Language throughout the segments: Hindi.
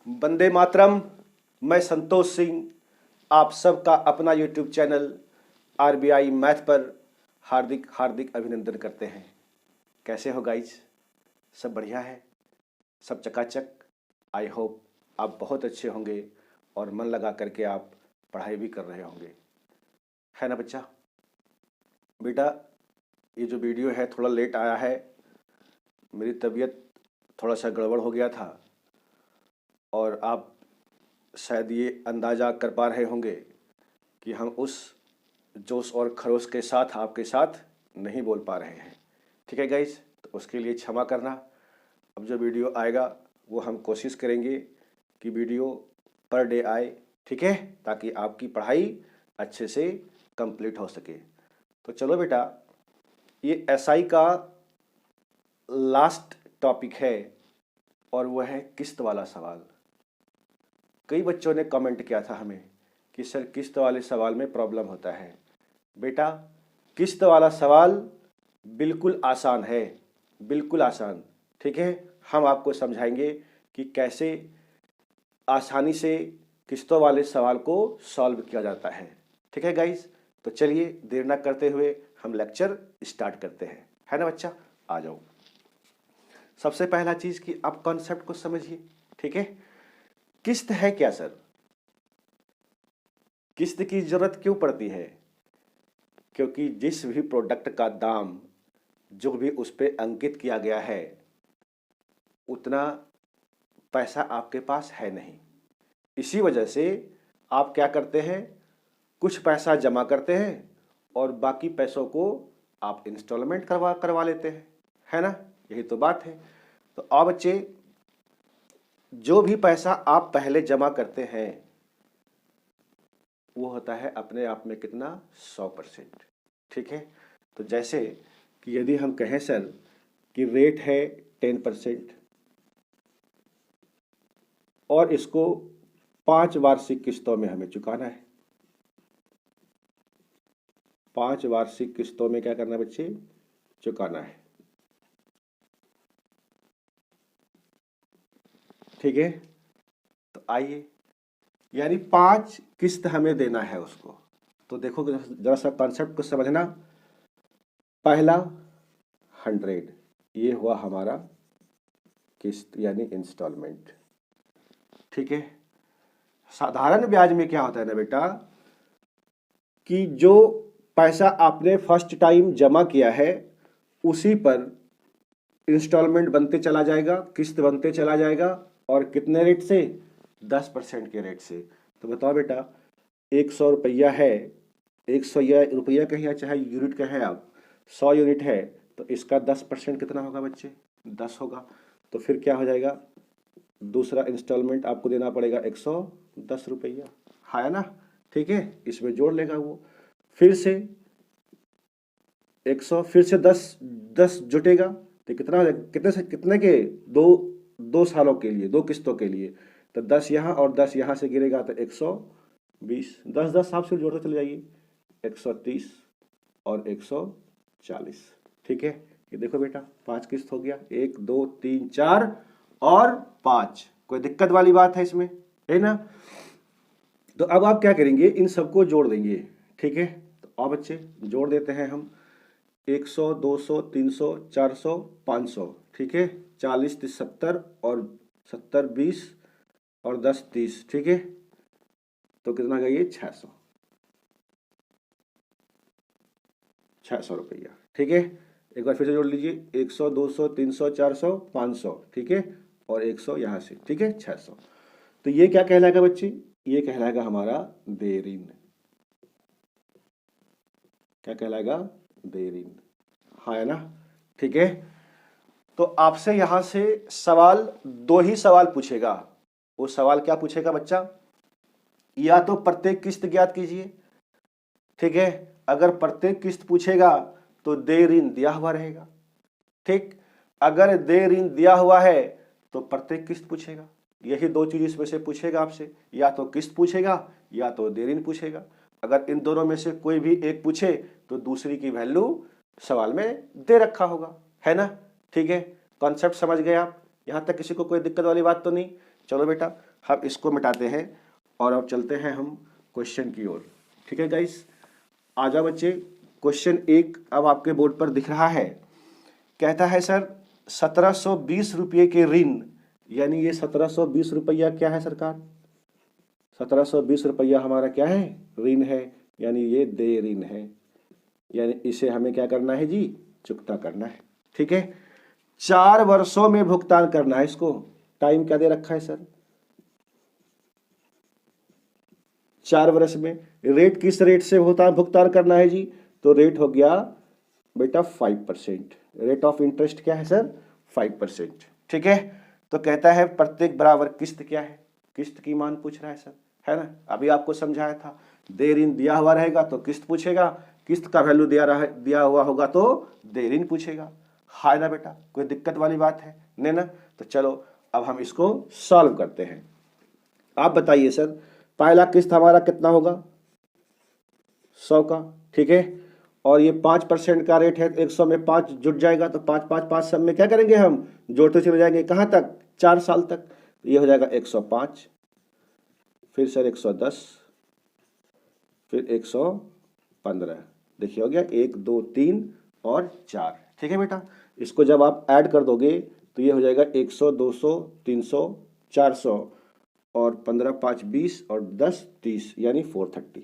वंदे मातरम। मैं संतोष सिंह आप सबका अपना यूट्यूब चैनल आरबीआई मैथ पर हार्दिक हार्दिक अभिनंदन करते हैं। कैसे हो गाइज? सब बढ़िया है, सब चकाचक। आई होप आप बहुत अच्छे होंगे और मन लगा करके आप पढ़ाई भी कर रहे होंगे, है ना बच्चा? बेटा, ये जो वीडियो है थोड़ा लेट आया है। मेरी तबीयत थोड़ा सा गड़बड़ हो गया था और आप शायद ये अंदाज़ा कर पा रहे होंगे कि हम उस जोश और खरोश के साथ आपके साथ नहीं बोल पा रहे हैं। ठीक है गाइज, तो उसके लिए क्षमा करना। अब जो वीडियो आएगा वो हम कोशिश करेंगे कि वीडियो पर डे आए, ठीक है, ताकि आपकी पढ़ाई अच्छे से कंप्लीट हो सके। तो चलो बेटा, ये एसआई का लास्ट टॉपिक है और वह है किस्त वाला सवाल। कई बच्चों ने कमेंट किया था हमें कि सर किस्त वाले सवाल में प्रॉब्लम होता है। बेटा, किस्त वाला सवाल बिल्कुल आसान है, बिल्कुल आसान। ठीक है, हम आपको समझाएंगे कि कैसे आसानी से किस्तों वाले सवाल को सॉल्व किया जाता है। ठीक है गाइस, तो चलिए देर ना करते हुए हम लेक्चर स्टार्ट करते हैं, है ना बच्चा? आ जाओ। सबसे पहला चीज कि आप कॉन्सेप्ट को समझिए। ठीक है, किस्त है क्या सर? किस्त की जरूरत क्यों पड़ती है? क्योंकि जिस भी प्रोडक्ट का दाम जो भी उस पर अंकित किया गया है उतना पैसा आपके पास है नहीं। इसी वजह से आप क्या करते हैं, कुछ पैसा जमा करते हैं और बाकी पैसों को आप इंस्टॉलमेंट करवा लेते हैं, है ना? यही तो बात है। तो अब बच्चे, जो भी पैसा आप पहले जमा करते हैं वो होता है अपने आप में कितना? 100%। ठीक है, तो जैसे कि यदि हम कहें सर कि रेट है 10% और इसको 5 वार्षिक किस्तों में हमें चुकाना है। 5 वार्षिक किस्तों में क्या करना है बच्चे? चुकाना है। ठीक है, तो आइए, यानी 5 किस्त हमें देना है उसको। तो देखो जरा सा कॉन्सेप्ट को समझना। पहला 100, ये हुआ हमारा किस्त यानी इंस्टॉलमेंट। ठीक है, साधारण ब्याज में क्या होता है ना बेटा कि जो पैसा आपने फर्स्ट टाइम जमा किया है उसी पर इंस्टॉलमेंट बनते चला जाएगा, किस्त बनते चला जाएगा। और कितने रेट से? 10% के रेट से। तो बताओ बेटा, 100 रुपया है, 100 रुपया का है चाहे यूनिट का है, आप 100 यूनिट है तो इसका 10% कितना होगा बच्चे? 10 होगा। तो फिर क्या हो जाएगा? दूसरा इंस्टॉलमेंट आपको देना पड़ेगा 110 रुपया, है ना? ठीक है, इसमें जोड़ लेगा वो। फिर से 100, फिर से 10 जुटेगा तो कितना हो जाएगा? कितने से कितने के? 2 सालों के लिए, 2 किस्तों के लिए। तो 10 यहाँ और 10 यहाँ से गिरेगा तो 120। 10 आप सिर्फ जोड़ते चले जाइए, 130 और 140। ठीक है, ये देखो बेटा 5 किस्त हो गया, 1 2 3 4 और 5। कोई दिक्कत वाली बात है इसमें, है ना? तो अब आप क्या करेंगे, इन सबको जोड़ देंगे। ठीक है, तो अब बच्चे जोड़ देते हैं हम 100 200 300 400 500। ठीक है, 40 30 70 और 70 20 और 10 30। ठीक है, तो कितना गई? 600 रुपया। ठीक है, एक बार फिर से जोड़ लीजिए, 100 200 300 400 500। ठीक है, और 100 यहाँ से। ठीक है, 600। तो ये क्या कहलाएगा बच्चे? ये कहलाएगा हमारा देय ऋण। क्या कहलाएगा? देय ऋण, हाँ, है ना? ठीक है, तो आपसे यहां से सवाल 2 ही सवाल पूछेगा। वो सवाल क्या पूछेगा बच्चा? या तो प्रत्येक किस्त ज्ञात कीजिए। ठीक है, अगर प्रत्येक किस्त पूछेगा तो देय ऋण दिया हुआ रहेगा। ठीक, अगर देय ऋण दिया हुआ है तो प्रत्येक किस्त पूछेगा। यही 2 चीज इसमें से पूछेगा आपसे, या तो किस्त पूछेगा या तो देय ऋण पूछेगा। अगर इन दोनों में से कोई भी एक पूछे तो दूसरी की वैल्यू सवाल में दे रखा होगा, है ना? ठीक है, कॉन्सेप्ट समझ गए आप? यहां तक किसी को कोई दिक्कत वाली बात तो नहीं? चलो बेटा हम इसको मिटाते हैं और अब चलते हैं हम क्वेश्चन की ओर। ठीक है गाइस, आ जाओ बच्चे। क्वेश्चन 1 अब आपके बोर्ड पर दिख रहा है। कहता है सर 1720 रुपये के ऋण, यानी ये 1720 रुपया क्या है सरकार? 1720 रुपया हमारा क्या है? ऋण है, यानी ये देय ऋण है, यानी इसे हमें क्या करना है जी? चुकता करना है। ठीक है, 4 वर्षों में भुगतान करना है इसको। टाइम क्या दे रखा है सर? 4 वर्ष में। रेट किस रेट से भुगतान करना है जी? तो रेट हो गया बेटा 5%। रेट ऑफ इंटरेस्ट क्या है सर? 5%। ठीक है, तो कहता है प्रत्येक बराबर किस्त क्या है? किस्त की मान पूछ रहा है सर, है ना? अभी आपको समझाया था, देय ऋण दिया हुआ रहेगा तो किस्त पूछेगा, किस्त का वैल्यू दिया हुआ होगा तो देय ऋण पूछेगा। हाय ना बेटा, कोई दिक्कत वाली बात है नहीं ना? तो चलो अब हम इसको सॉल्व करते हैं। आप बताइए सर, पहला किस्त हमारा कितना होगा? 100 का। ठीक है, और ये 5% का रेट है, 100 में 5 जुट जाएगा तो 5 5 5 सब में क्या करेंगे हम? जोड़ते चले जाएंगे। कहाँ तक? 4 साल तक। ये हो जाएगा 105, फिर सर 110, फिर 115। देखिए हो गया 1 2 3 और 4। ठीक है बेटा, इसको जब आप ऐड कर दोगे तो ये हो जाएगा 100 200 300 400 और 15 5 20 और 10 30, यानी 430।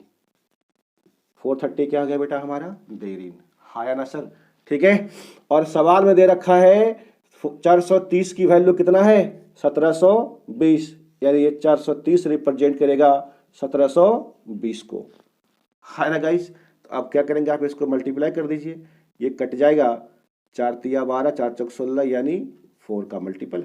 430 क्या हो गया बेटा हमारा? देय ऋण। हाया ना सर? ठीक है, और सवाल में दे रखा है 430 की वैल्यू कितना है? 1720, यानी ये 430 रिप्रेजेंट करेगा 1720 को। है ना गाइस? तो अब क्या करेंगे, आप इसको मल्टीप्लाई कर दीजिए, ये कट जाएगा। 4 तिया 12, 4 चौक 16, यानी 4 का मल्टीपल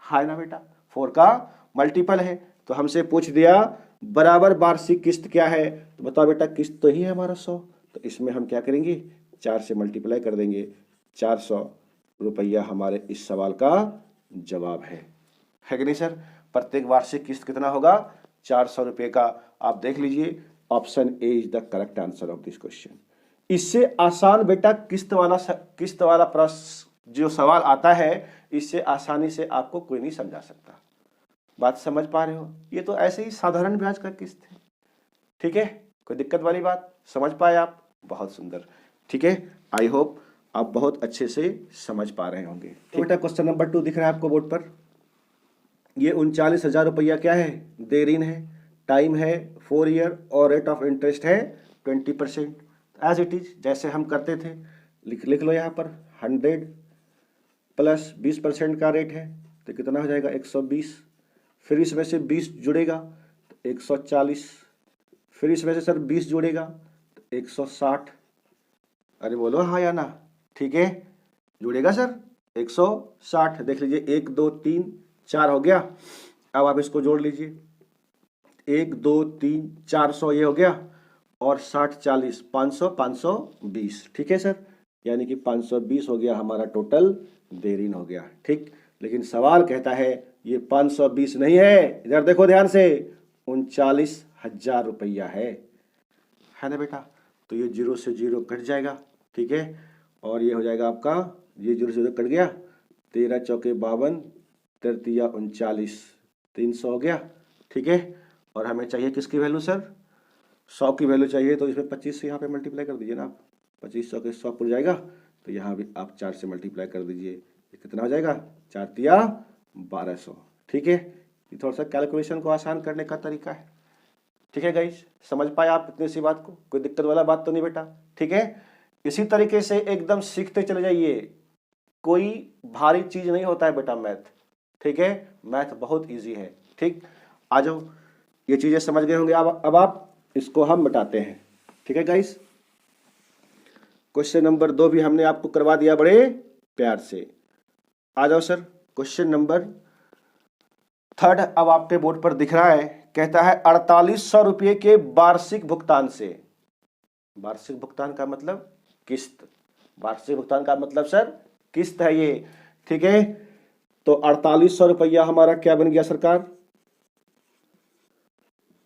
है ना बेटा? 4 का मल्टीपल है। तो हमसे पूछ दिया बराबर वार्षिक किस्त क्या है, तो बताओ बेटा कि तो ही है हमारा 100, तो इसमें हम क्या करेंगे? 4 से मल्टीप्लाई कर देंगे। 400 रुपया हमारे इस सवाल का जवाब है कि नहीं सर? प्रत्येक वार्षिक किस्त कितना होगा? 400 रुपये का। आप देख लीजिए, option A is the correct answer of this question. इससे आसान बेटा किस्त वाला प्रश्न जो सवाल आता है, इससे आसानी से आपको कोई नहीं समझा सकता। बात समझ पा रहे हो? ये तो ऐसे ही साधारण ब्याज का किस्त है। ठीक है, कोई दिक्कत वाली बात? समझ पाए आप? बहुत सुंदर। ठीक है, आई होप आप बहुत अच्छे से समझ पा रहे होंगे। तो बेटा क्वेश्चन नंबर 2 दिख रहा है आपको बोर्ड पर। ये 39,000 रुपया क्या है? देय ऋण है, टाइम है 4 ईयर और रेट ऑफ इंटरेस्ट है 20%। एज इट इज जैसे हम करते थे, लिख लो यहाँ पर 100 प्लस 20% का रेट है तो कितना हो जाएगा? 120। फिर इसमें से 20 जुड़ेगा तो 140, फिर इसमें से सर 20 जुड़ेगा तो 160। अरे बोलो हाँ या ना? ठीक है, जुड़ेगा सर 160। देख लीजिए 1 2 3 4 हो गया। अब आप इसको जोड़ लीजिए, 1 2 3 400 ये हो गया, और 60 40 500 520। ठीक है सर, यानी कि 520 हो गया हमारा टोटल देय ऋण हो गया। ठीक, लेकिन सवाल कहता है ये 520 नहीं है, इधर देखो ध्यान से, 39,000 रुपया है ना बेटा? तो ये 0 से 0 कट जाएगा। ठीक है, और ये हो जाएगा आपका, ये 0 से 0 कट गया, 13 चौके 52, 13 39, 300 हो गया। ठीक है, और हमें चाहिए किसकी वैल्यू सर? 100 की वैल्यू चाहिए, तो इसमें 25 से यहाँ पे मल्टीप्लाई कर दीजिए ना आप। 25 चौके 100 पुर जाएगा, तो यहाँ भी आप 4 से मल्टीप्लाई कर दीजिए। ये कितना हो जाएगा? 4 तिया 1200। ठीक है, ये थोड़ा सा कैलकुलेशन को आसान करने का तरीका है। ठीक है गाइस, समझ पाए आप इतनी सी बात को? कोई दिक्कत वाला बात तो नहीं बेटा? ठीक है, इसी तरीके से एकदम सीखते चले जाइए। कोई भारी चीज नहीं होता है बेटा मैथ। ठीक है, मैथ बहुत इजी है। ठीक, आ जाओ, ये चीजें समझ गए होंगे। अब आप इसको हम मिटाते हैं। ठीक है गाइस, क्वेश्चन नंबर 2 भी हमने आपको करवा दिया बड़े प्यार से। आ जाओ सर, क्वेश्चन नंबर 3 अब आपके बोर्ड पर दिख रहा है। कहता है 4800 रुपये के वार्षिक भुगतान से। वार्षिक भुगतान का मतलब किस्त, वार्षिक भुगतान का मतलब सर किस्त है ये। ठीक है, तो 4800 रुपया हमारा क्या बन गया सरकार?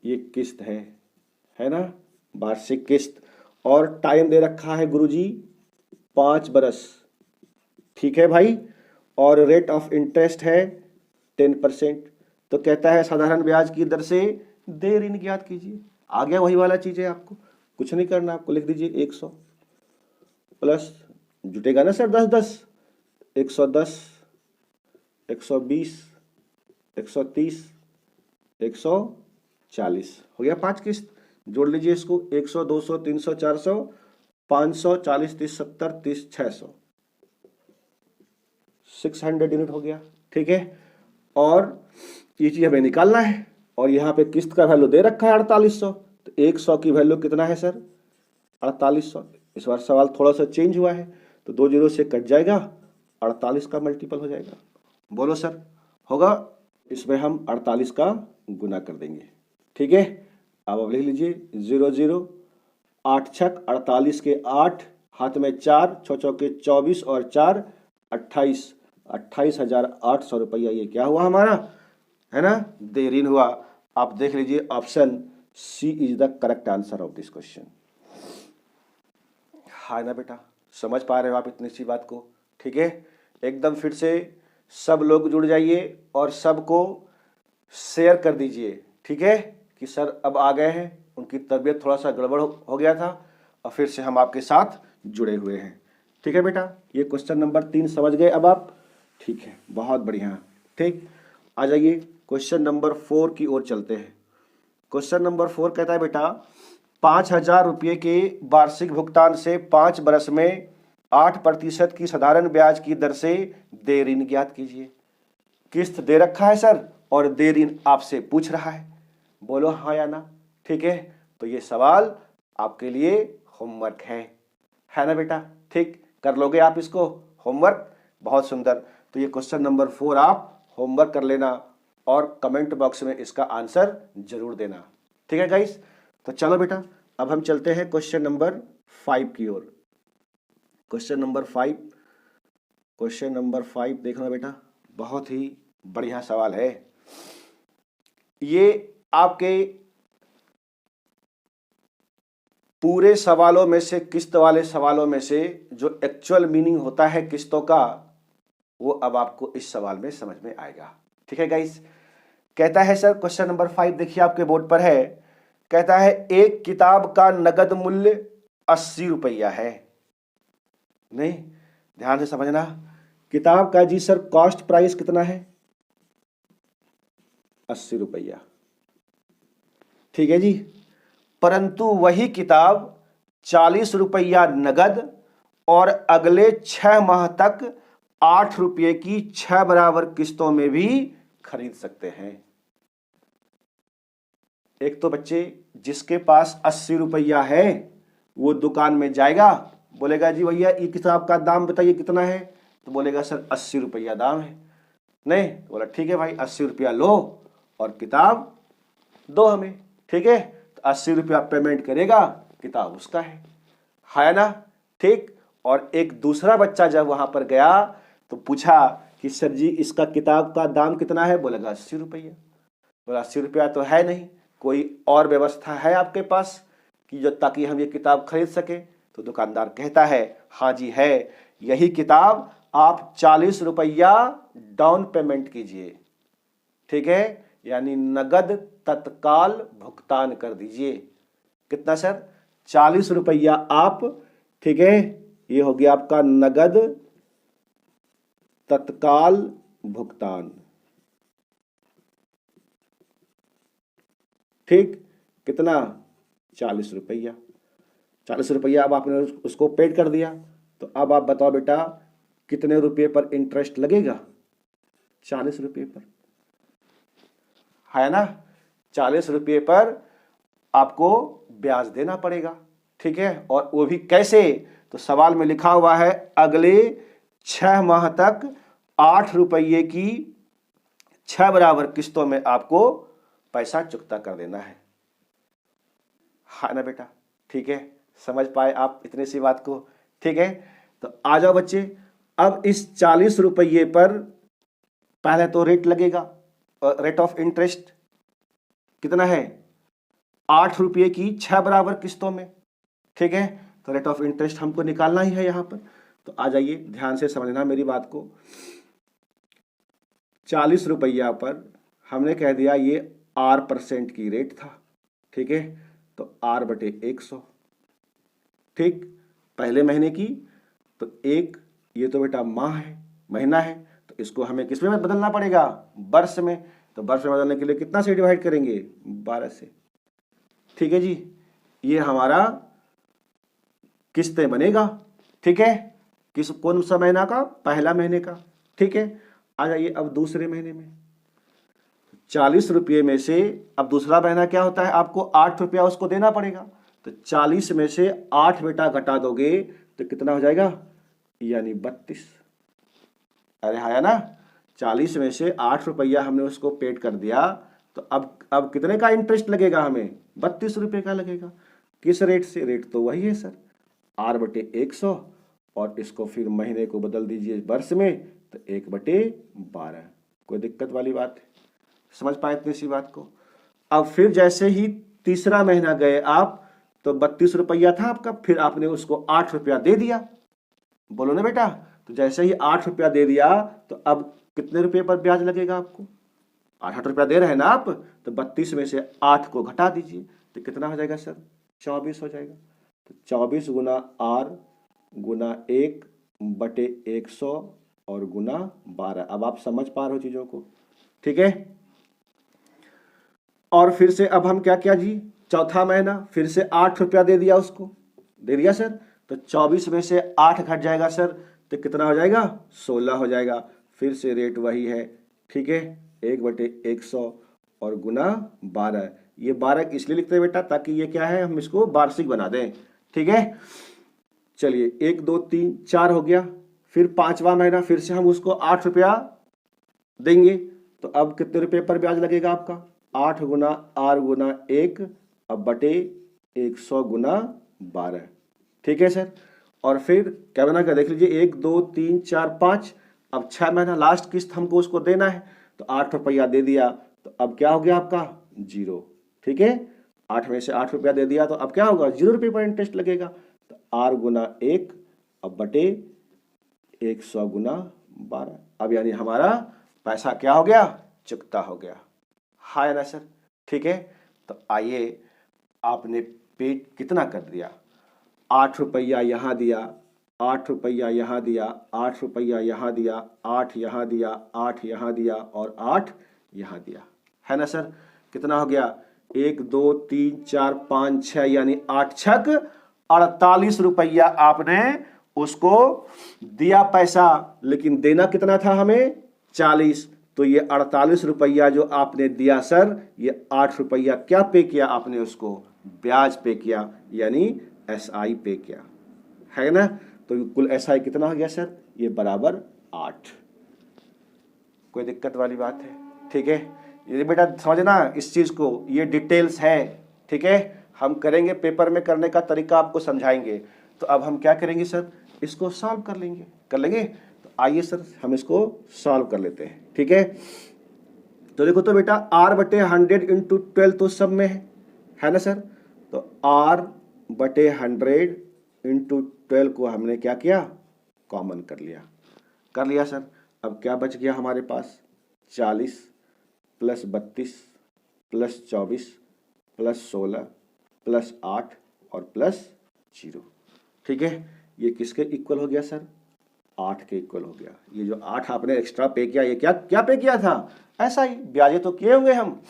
ये किस्त है ना? वार्षिक किस्त, और टाइम दे रखा है गुरुजी 5 बरस। ठीक है भाई, और रेट ऑफ इंटरेस्ट है 10%। तो कहता है साधारण ब्याज की दर से देय ऋण ज्ञात कीजिए। आ गया वही वाला चीज है, आपको कुछ नहीं करना, आपको लिख दीजिए 100 प्लस, जुटेगा ना सर 10-10, 110, 120, 130, 140, हो गया 5 किस्त। जोड़ लीजिए इसको, 100, 200, 300, 400, 500, 40, 30, 70, 30, 600, 600 यूनिट हो गया। ठीक है, और ये चीज हमें निकालना है, और यहाँ पे किस्त का वैल्यू दे रखा है 4800, तो 100 की वैल्यू कितना है सर 4800। इस बार सवाल थोड़ा सा चेंज हुआ है, तो 2 जीरो से कट जाएगा, 48 का मल्टीपल हो जाएगा। बोलो सर होगा, इसमें हम 48 का गुना कर देंगे। ठीक है, अब लिख लीजिए 0 0, 8 छक 48 के 8, हाथ में 4, 6 चौके 24 और 4 28, 28,800 रुपया ये क्या हुआ हमारा, है ना, देय ऋण हुआ। आप देख लीजिए option C is the correct answer of this question. हाँ ना बेटा, समझ पा रहे हो आप इतनी सी बात को। ठीक है, एकदम फिर से सब लोग जुड़ जाइए और सबको शेयर कर दीजिए। ठीक है, कि सर अब आ गए हैं, उनकी तबीयत थोड़ा सा गड़बड़ हो गया था और फिर से हम आपके साथ जुड़े हुए हैं। ठीक है बेटा, ये क्वेश्चन नंबर 3 समझ गए अब आप। ठीक है, बहुत बढ़िया। ठीक, आ जाइए क्वेश्चन नंबर 4 की ओर चलते हैं। क्वेश्चन नंबर 4 कहता है बेटा 5,000 रुपये के वार्षिक भुगतान से 5 वर्ष में 8% की साधारण ब्याज की दर से देय ऋण ज्ञात कीजिए। किस्त दे रखा है सर और देय ऋण आपसे पूछ रहा है, बोलो हाँ या ना। ठीक है, तो ये सवाल आपके लिए होमवर्क है ना बेटा। ठीक, कर लोगे आप इसको होमवर्क, बहुत सुंदर। तो ये क्वेश्चन नंबर 4 आप होमवर्क कर लेना और कमेंट बॉक्स में इसका आंसर जरूर देना। ठीक है गाइस, तो चलो बेटा अब हम चलते हैं क्वेश्चन नंबर 5 की ओर। क्वेश्चन नंबर 5 देखना बेटा, बहुत ही बढ़िया सवाल है ये। आपके पूरे सवालों में से, किस्त वाले सवालों में से जो एक्चुअल मीनिंग होता है किस्तों का, वो अब आपको इस सवाल में समझ में आएगा। ठीक है गाइस, कहता है सर क्वेश्चन नंबर 5 देखिए आपके बोर्ड पर है, कहता है एक किताब का नगद मूल्य 80 रुपया है। नहीं, ध्यान से समझना, किताब का जी सर कॉस्ट प्राइस कितना है 80 रुपया। ठीक है जी, परंतु वही किताब 40 रुपया नगद और अगले 6 माह तक 8 रुपये की 6 बराबर किस्तों में भी खरीद सकते हैं। एक तो बच्चे जिसके पास 80 रुपया है वो दुकान में जाएगा, बोलेगा जी भैया ये किताब का दाम बताइए कितना है, तो बोलेगा सर 80 रुपया दाम है। नहीं, तो बोला ठीक है भाई 80 रुपया लो और किताब दो हमें। ठीक है, तो 80 रुपया पेमेंट करेगा, किताब उसका है ना। ठीक, और एक दूसरा बच्चा जब वहां पर गया तो पूछा कि सर जी इसका किताब का दाम कितना है, बोलेगा 80 रुपया। बोला 80 रुपया तो है नहीं, कोई और व्यवस्था है आपके पास कि जो ताकि हम ये किताब खरीद सके। तो दुकानदार कहता है हाँ जी है, यही किताब आप 40 रुपया डाउन पेमेंट कीजिए। ठीक है, यानी नगद तत्काल भुगतान कर दीजिए। कितना सर 40 रुपया आप, ठीक है, ये हो गया आपका नगद तत्काल भुगतान। ठीक, कितना 40 रुपया। 40 रुपया अब आपने उसको पेड कर दिया, तो अब आप बताओ बेटा कितने रुपए पर इंटरेस्ट लगेगा, 40 रुपये पर, है ना। 40 रुपये पर आपको ब्याज देना पड़ेगा। ठीक है, और वो भी कैसे, तो सवाल में लिखा हुआ है अगले 6 माह तक 8 रुपये की 6 बराबर किस्तों में आपको पैसा चुकता कर देना है ना बेटा। ठीक है, समझ पाए आप इतने सी बात को। ठीक है, तो आ जाओ बच्चे, अब इस 40 रुपये पर पहले तो रेट लगेगा, रेट ऑफ इंटरेस्ट कितना है 8 रुपये की 6 बराबर किस्तों में। ठीक है, तो रेट ऑफ इंटरेस्ट हमको निकालना ही है यहां पर। तो आ जाइए ध्यान से समझना मेरी बात को, 40 रुपया पर हमने कह दिया ये R% की रेट था, ठीक है, तो R बटे 100, ठीक, पहले महीने की, तो एक, ये तो बेटा माह है, महीना है, तो इसको हमें किस में बदलना पड़ेगा, वर्ष में, तो वर्ष में बदलने के लिए कितना से डिवाइड करेंगे, 12 से, ठीक है जी, ये हमारा किस्तें बनेगा, ठीक है, किस कौन सा महीना का, पहला महीने का, ठीक है। आ जाइए अब दूसरे महीने में, 40 रुपये में से, अब दूसरा महीना क्या होता है, आपको 8 रुपया उसको देना पड़ेगा, तो 40 में से 8 बेटा घटा दोगे तो कितना हो जाएगा, यानी 32। अरे हाँ ना, 40 में से 8 रुपया हमने उसको पेड कर दिया, तो अब कितने का इंटरेस्ट लगेगा हमें, 32 रुपये का लगेगा। किस रेट से, रेट तो वही है सर, R बटे 100, और इसको फिर महीने को बदल दीजिए वर्ष में, तो 1/12। कोई दिक्कत वाली बात है, समझ पाए इतनी सी बात को। अब फिर जैसे ही तीसरा महीना गए आप, तो 32 रुपया था आपका, फिर आपने उसको 8 रुपया दे दिया, बोलो ना बेटा, तो जैसे ही 8 रुपया दे दिया, तो अब कितने रुपये पर ब्याज लगेगा आपको, 8 रुपया दे रहे हैं ना आप, तो 32 में से 8 को घटा दीजिए, तो कितना हो जाएगा सर, 24 हो जाएगा। तो 24 गुना R गुना 1 बटे 100 और गुना 12। अब आप समझ पा रहे हो चीजों को, ठीक है। और फिर से अब हम क्या किया जी, चौथा महीना फिर से 8 रुपया दे दिया उसको, दे दिया सर, तो 24 में से 8 घट जाएगा सर, तो कितना हो जाएगा, 16 हो जाएगा। फिर से रेट वही है, ठीक है, 1/100 और गुना 12। ये 12 इसलिए लिखते हैं बेटा ताकि ये क्या है, हम इसको वार्षिक बना दें, ठीक है। चलिए 1 2 3 4 हो गया, फिर पांचवा महीना फिर से हम उसको 8 रुपया देंगे, तो अब कितने रुपये पर ब्याज लगेगा आपका, 8 गुना R गुना 1 अब बटे 100 गुना 12, ठीक है सर। और फिर क्या बना कर देख लीजिए, 1 2 3 4 5, अब 6 महीना लास्ट किस्त हमको उसको देना है, तो 8 रुपया दे दिया, तो अब क्या हो गया आपका 0, ठीक है, 8 में से 8 रुपया दे दिया, तो अब क्या होगा, 0 रुपये पर इंटरेस्ट लगेगा, तो R गुना 1 अब बटे 100 गुना 12। अब यानी हमारा पैसा क्या हो गया, चुकता हो गया, हाँ ना सर, ठीक है। तो आइए, आपने पेड कितना कर दिया, 8 रुपया यहाँ दिया, 8 रुपया यहाँ दिया, 8 रुपया यहाँ दिया, 8 यहाँ दिया, 8 यहाँ दिया और 8 यहाँ दिया, है ना सर। कितना हो गया, 1 2 3 4 5 6, यानी 8 छक 48 रुपया आपने उसको दिया पैसा, लेकिन देना कितना था हमें, 40। तो ये 48 रुपया जो आपने दिया सर, ये 8 रुपया क्या पे किया आपने उसको, ब्याज पे किया, यानी SI पे किया, है ना। तो कुल SI कितना हो गया सर, ये बराबर 8। कोई दिक्कत वाली बात है, ठीक है। ये बेटा समझना इस चीज को, ये डिटेल्स है, ठीक है, हम करेंगे पेपर में, करने का तरीका आपको समझाएंगे। तो अब हम क्या करेंगे सर, इसको सॉल्व कर लेंगे। तो आइए सर हम इसको सॉल्व कर लेते हैं, ठीक है। तो देखो तो बेटा R बटे 100 इंटू 12 तो सब में है ना सर, तो R बटे 100 इंटू 12 को हमने क्या किया, कॉमन कर लिया सर। अब क्या बच गया हमारे पास, 40 प्लस 32 प्लस 24 प्लस 16 प्लस 8 और प्लस 0, ठीक है। ये किसके इक्वल हो गया सर, 8 के इक्वल हो गया। ये जो 8 आपने एक्स्ट्रा पे किया, ये क्या पे किया था, ऐसा ही ब्याजे तो किए होंगे हम,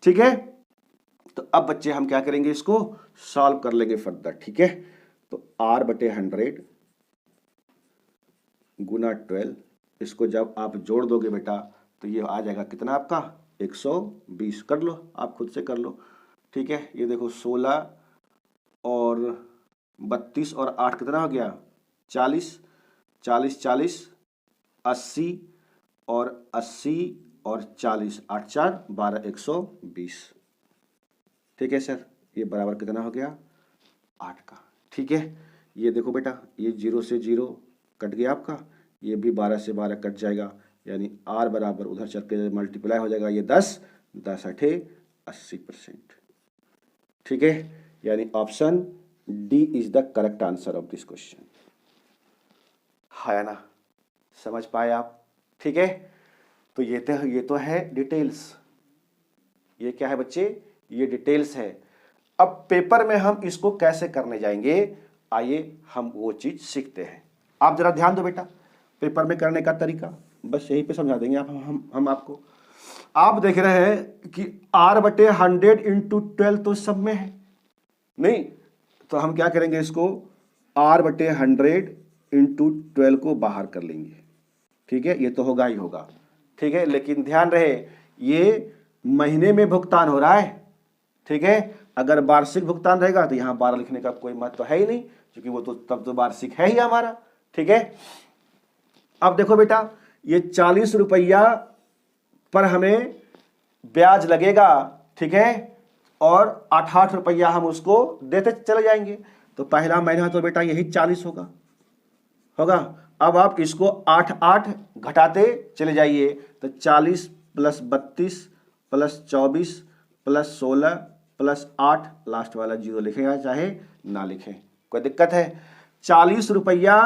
ठीक है। तो अब बच्चे हम क्या करेंगे, इसको सॉल्व कर लेंगे फर्दर, ठीक है। तो R बटे 100 गुना 12, इसको जब आप जोड़ दोगे बेटा, तो ये आ जाएगा कितना आपका, 120। कर लो, आप खुद से कर लो, ठीक है। ये देखो 16 और 32 और 8 कितना हो गया, 40 40 40 80 और 80 और 40, 8 4 12, 120, ठीक है सर। ये बराबर कितना हो गया, 8 का, ठीक है। ये देखो बेटा, ये 0 से 0 कट गया आपका, ये भी 12 से 12 कट जाएगा, यानी R बराबर उधर चल के मल्टीप्लाई हो जाएगा, ये 10 10 8 80%, ठीक है। यानी option D is the correct answer of this question, है ना, समझ पाए आप, ठीक है। तो ये तो है डिटेल्स, ये क्या है बच्चे, ये डिटेल्स है। अब पेपर में हम इसको कैसे करने जाएंगे, आइए हम वो चीज सीखते हैं। आप जरा ध्यान दो बेटा, पेपर में करने का तरीका बस यहीं पे समझा देंगे हम आपको। आप देख रहे हैं कि R/100 इंटू 12 तो सब में है नहीं, तो हम क्या करेंगे, इसको R/100 इंटू 12 को बाहर कर लेंगे। ठीक है, ये तो होगा ही होगा। ठीक है, लेकिन ध्यान रहे ये महीने में भुगतान हो रहा है। ठीक है, अगर वार्षिक भुगतान रहेगा तो यहां 12 लिखने का कोई महत्व तो है ही नहीं, क्योंकि वो तो तब तो वार्षिक है ही हमारा। ठीक है, अब देखो बेटा, ये 40 रुपया पर हमें ब्याज लगेगा। ठीक है, और 8-8 रुपया हम उसको देते चले जाएंगे, तो पहला महीना तो बेटा यही 40 होगा। अब आप इसको 8-8 घटाते चले जाइए, तो 40 + 32 + 24 + 16 + 8, लास्ट वाला 0 लिखेगा चाहे ना लिखें, कोई दिक्कत है। 40 रुपया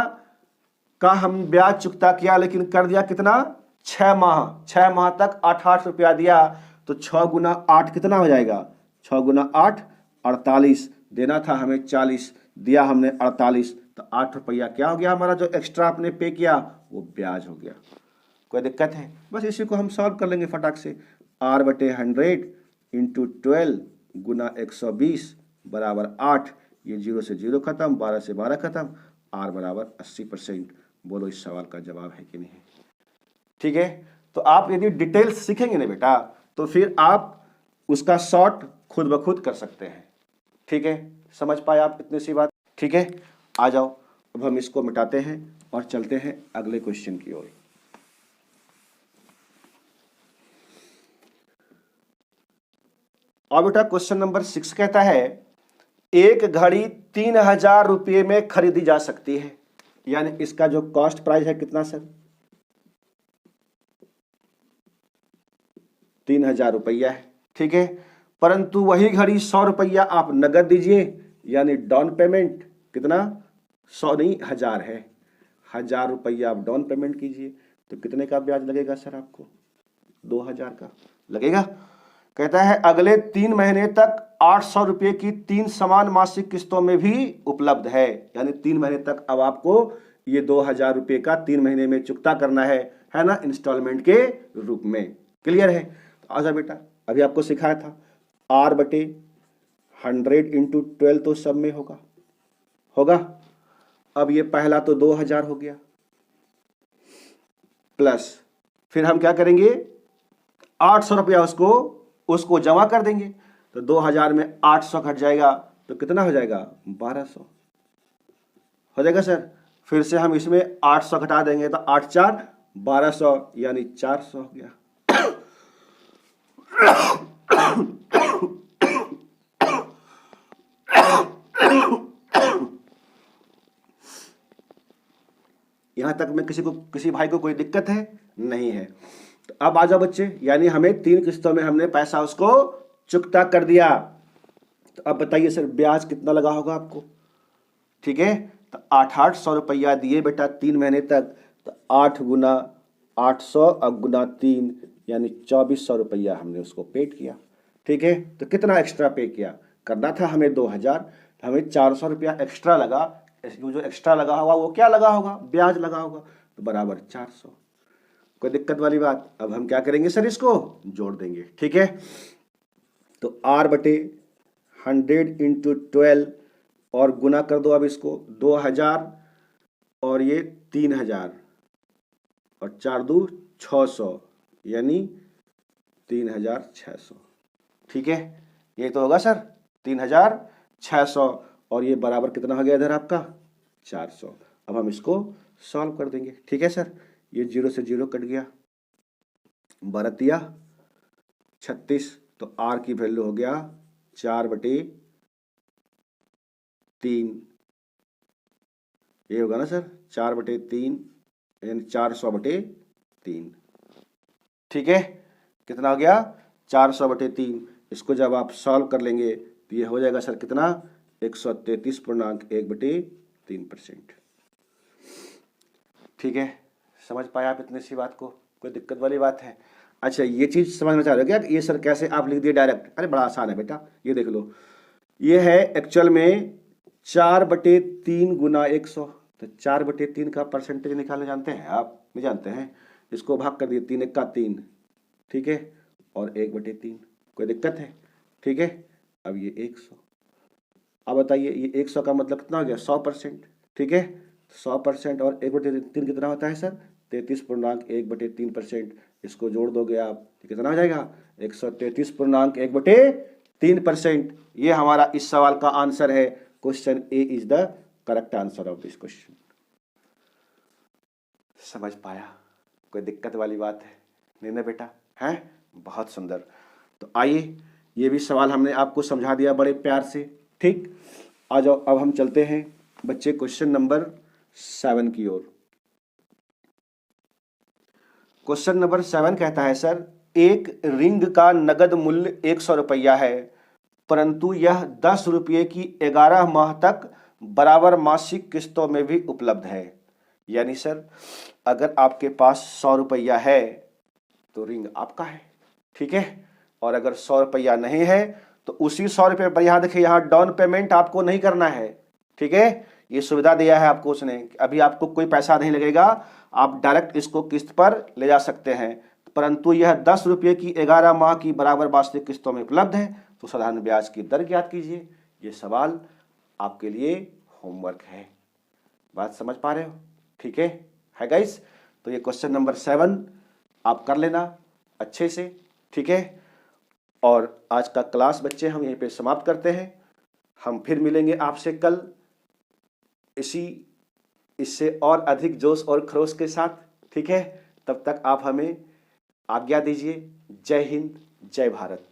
का हम ब्याज चुकता किया, लेकिन कर दिया कितना, 6 माह। 6 माह तक 8-8 रुपया दिया, तो 6 गुना 8 कितना हो जाएगा, 6 गुना 8 48, देना था हमें 40, दिया हमने 48, तो 8 रुपया क्या हो गया हमारा, जो एक्स्ट्रा आपने पे किया वो ब्याज हो गया। कोई दिक्कत है, बस इसी को हम सॉल्व कर लेंगे फटाक से। R/100 इंटू 12 गुना 120 बराबर 8, ये 0 से 0 खत्म, 12 से 12 खत्म, R बराबर 80%। बोलो इस सवाल का जवाब है कि नहीं। ठीक है, तो आप यदि डिटेल्स सीखेंगे ना बेटा, तो फिर आप उसका शॉर्ट खुद ब खुद कर सकते हैं। ठीक है, समझ पाए आप इतनी सी बात। ठीक है, आ जाओ, अब हम इसको मिटाते हैं और चलते हैं अगले क्वेश्चन की ओर। और बेटा क्वेश्चन नंबर 6 कहता है, एक घड़ी 3000 रुपये में खरीदी जा सकती है, यानी इसका जो कॉस्ट प्राइस है कितना सर, 3000 रुपया है। ठीक है, परंतु वही घड़ी 100 रुपया आप नगद दीजिए, यानी डाउन पेमेंट कितना, 100 नहीं 1000 है, 1000 रुपया आप डाउन पेमेंट कीजिए, तो कितने का ब्याज लगेगा सर आपको, 2000 का लगेगा। कहता है अगले 3 महीने तक 800 रुपये की 3 समान मासिक किस्तों में भी उपलब्ध है, यानी 3 महीने तक अब आपको ये 2000 रुपये का 3 महीने में चुकता करना है ना, इंस्टॉलमेंट के रूप में। क्लियर है, तो आजा बेटा, अभी आपको सिखाया था R/100 इंटू 12 तो सब में होगा। अब ये पहला तो 2000 हो गया, प्लस फिर हम क्या करेंगे, 800 रुपया उसको जमा कर देंगे, तो 2000 में 800 घट जाएगा, तो कितना हो जाएगा, 1200 हो जाएगा सर। फिर से हम इसमें 800 घटा देंगे, तो 8×4 1200, यानी 400 हो गया। यहां तक में किसी भाई को कोई दिक्कत है, नहीं है। तो अब आ जाओ बच्चे, यानी हमें 3 किस्तों में हमने पैसा उसको चुकता कर दिया, तो अब बताइए सर ब्याज कितना लगा होगा आपको। ठीक है, तो 800 रुपया दिए बेटा 3 महीने तक, तो 8 गुना 800 अब गुना 3, यानी 2400 रुपया हमने उसको पेड किया। ठीक है, तो कितना एक्स्ट्रा पे किया, करना था हमें 2000, तो हमें 400 रुपया एक्स्ट्रा लगा। जो एक्स्ट्रा लगा होगा वो क्या लगा होगा, ब्याज लगा होगा, तो बराबर 400। कोई दिक्कत वाली बात, अब हम क्या करेंगे सर, इसको जोड़ देंगे। ठीक है, तो R/100 इंटू 12 और गुना कर दो अब इसको, 2000 और ये 3000 और 4×2 600, यानी 3600। ठीक है, ये तो होगा सर 3600, और ये बराबर कितना हो गया इधर आपका 400। अब हम इसको सॉल्व कर देंगे। ठीक है सर, ये 0 से 0 कट गया, 12 36, तो R की वैल्यू हो गया 4/3, ये होगा ना सर 4/3, यानी 400/3। ठीक है, कितना हो गया 400/3। इसको जब आप सॉल्व कर लेंगे तो ये हो जाएगा सर कितना, 133.1/3%। ठीक है, समझ पाए आप इतनी सी बात को, कोई दिक्कत वाली बात है। अच्छा, ये चीज़ समझना चाह रहे हो क्या कि ये सर कैसे आप लिख दिए डायरेक्ट? अरे बड़ा आसान है बेटा, ये देख लो। ये है एक्चुअल में 4/3 गुना 100। तो 4/3 का परसेंटेज निकालना जानते हैं आप? नहीं जानते हैं? इसको भाग कर दिए, 3 1 का 3, ठीक है, और 1/3। कोई दिक्कत है? ठीक है। अब ये 100, अब बताइए ये 100 का मतलब कितना हो गया? 100%, ठीक है। 100% और 1/3 कितना होता है सर? 33.1/3%। इसको जोड़ दोगे आप तो कितना हो जाएगा? 133.1/3%। ये हमारा इस सवाल का आंसर है। Question A is the correct answer of this question. समझ पाया? कोई दिक्कत वाली बात है नहीं ना बेटा? है बहुत सुंदर। तो आइए, ये भी सवाल हमने आपको समझा दिया बड़े प्यार से, ठीक। आ जाओ, अब हम चलते हैं बच्चे क्वेश्चन नंबर 7 की ओर। क्वेश्चन नंबर 7 कहता है सर, एक रिंग का नगद मूल्य 100 रुपया है, परंतु यह 10 रुपये की 11 माह तक बराबर मासिक किस्तों में भी उपलब्ध है। यानी सर, अगर आपके पास 100 रुपया है तो रिंग आपका है, ठीक है। और अगर 100 रुपया नहीं है तो उसी 100 रुपये पर, यहाँ देखिए, यहाँ डाउन पेमेंट आपको नहीं करना है, ठीक है। ये सुविधा दिया है आपको उसने, अभी आपको कोई पैसा नहीं लगेगा, आप डायरेक्ट इसको किस्त पर ले जा सकते हैं। परंतु यह 10 रुपये की 11 माह की बराबर वार्षिक किस्तों में उपलब्ध है। तो साधारण ब्याज की दर ज्ञात कीजिए। ये सवाल आपके लिए होमवर्क है। बात समझ पा रहे हो? ठीक है गाइस? तो ये क्वेश्चन नंबर 7 आप कर लेना अच्छे से, ठीक है। और आज का क्लास बच्चे हम यहीं पे समाप्त करते हैं। हम फिर मिलेंगे आपसे कल इससे और अधिक जोश और खरोश के साथ, ठीक है। तब तक आप हमें आज्ञा दीजिए। जय हिंद, जय भारत।